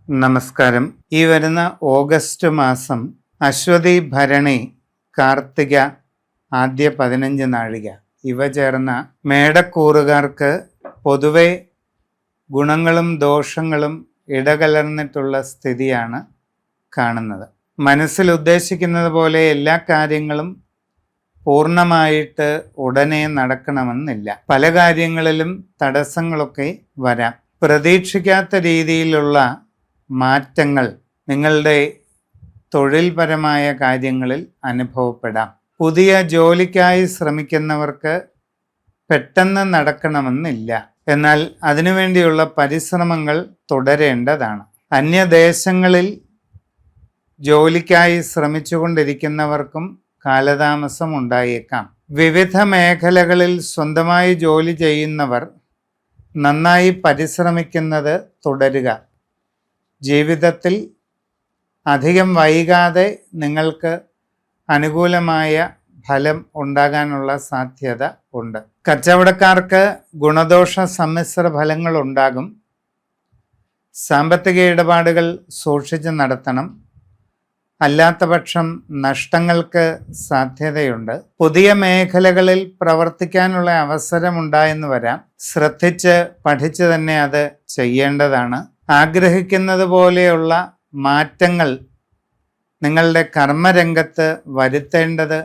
നമസ്കാരം. ഈ വരുന്ന ഓഗസ്റ്റ് മാസം അശ്വതി, ഭരണി, കാർത്തിക ആദ്യ 15 നാഴിക ഇവ ചേർന്ന മേടക്കൂറുകാർക്ക് പൊതുവെ ഗുണങ്ങളും ദോഷങ്ങളും ഇടകലർന്നിട്ടുള്ള സ്ഥിതിയാണ് കാണുന്നത്. മനസ്സിൽ ഉദ്ദേശിക്കുന്നത് പോലെ എല്ലാ കാര്യങ്ങളും പൂർണ്ണമായിട്ട് ഉടനെ നടക്കണമെന്നില്ല. പല കാര്യങ്ങളിലും തടസ്സങ്ങളൊക്കെ വരാം. പ്രതീക്ഷിക്കാത്ത രീതിയിലുള്ള മാറ്റങ്ങൾ നിങ്ങളുടെ തൊഴിൽപരമായ കാര്യങ്ങളിൽ അനുഭവപ്പെടാം. പുതിയ ജോലിക്കായി ശ്രമിക്കുന്നവർക്ക് പെട്ടെന്ന് നടക്കണമെന്നില്ല. എന്നാൽ അതിനുവേണ്ടിയുള്ള പരിശ്രമങ്ങൾ തുടരേണ്ടതാണ്. അന്യദേശങ്ങളിൽ ജോലിക്കായി ശ്രമിച്ചുകൊണ്ടിരിക്കുന്നവർക്കും കാലതാമസം ഉണ്ടായേക്കാം. വിവിധ മേഖലകളിൽ സ്വന്തമായി ജോലി ചെയ്യുന്നവർ നന്നായി പരിശ്രമിക്കുന്നത് തുടരുക. ജീവിതത്തിൽ അധികം വൈകാതെ നിങ്ങൾക്ക് അനുകൂലമായ ഫലം ഉണ്ടാകാനുള്ള സാധ്യത ഉണ്ട്. കച്ചവടക്കാർക്ക് ഗുണദോഷ സമ്മിശ്ര ഫലങ്ങൾ ഉണ്ടാകും. സാമ്പത്തിക ഇടപാടുകൾ സൂക്ഷിച്ച് നടത്തണം. അല്ലാത്തപക്ഷം നഷ്ടങ്ങൾക്ക് സാധ്യതയുണ്ട്. പുതിയ മേഖലകളിൽ പ്രവർത്തിക്കാനുള്ള അവസരമുണ്ടായെന്ന് വരാം. ശ്രദ്ധിച്ച് പഠിച്ച് തന്നെ അത് ചെയ്യേണ്ടതാണ്. ആഗ്രഹിക്കുന്നത് പോലെയുള്ള മാറ്റങ്ങൾ നിങ്ങളുടെ കർമ്മരംഗത്ത് വരുത്തേണ്ടത്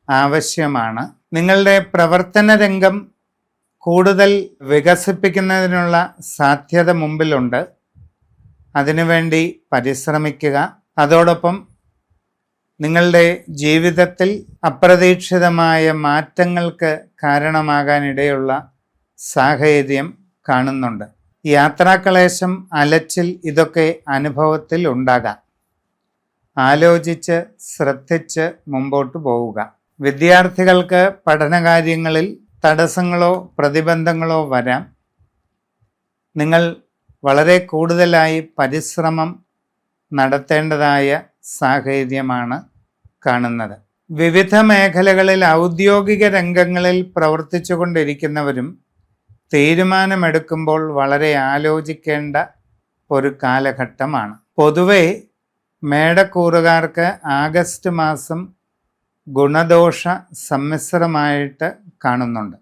ആവശ്യമാണ്. നിങ്ങളുടെ പ്രവർത്തന രംഗം കൂടുതൽ വികസിപ്പിക്കുന്നതിനുള്ള സാധ്യത മുമ്പിലുണ്ട്. അതിനുവേണ്ടി പരിശ്രമിക്കുക. അതോടൊപ്പം നിങ്ങളുടെ ജീവിതത്തിൽ അപ്രതീക്ഷിതമായ മാറ്റങ്ങൾക്ക് കാരണമാകാനിടയുള്ള സാഹചര്യം കാണുന്നുണ്ട്. യാത്രാക്ലേശം, അലച്ചിൽ ഇതൊക്കെ അനുഭവത്തിൽ ഉണ്ടാകാം. ആലോചിച്ച് ശ്രദ്ധിച്ച് മുമ്പോട്ട് പോവുക. വിദ്യാർത്ഥികൾക്ക് പഠനകാര്യങ്ങളിൽ തടസ്സങ്ങളോ പ്രതിബന്ധങ്ങളോ വരാം. നിങ്ങൾ വളരെ കൂടുതലായി പരിശ്രമം നടത്തേണ്ടതായ സാഹചര്യമാണ് കാണുന്നത്. വിവിധ മേഖലകളിൽ ഔദ്യോഗിക രംഗങ്ങളിൽ പ്രവർത്തിച്ചു കൊണ്ടിരിക്കുന്നവരും തീരുമാനമെടുക്കുമ്പോൾ വളരെ ആലോചിക്കേണ്ട ഒരു കാലഘട്ടമാണ്. പൊതുവെ മേടക്കൂറുകാർക്ക് ആഗസ്റ്റ് മാസം ഗുണദോഷ സമ്മിശ്രമായിട്ട് കാണുന്നുണ്ട്.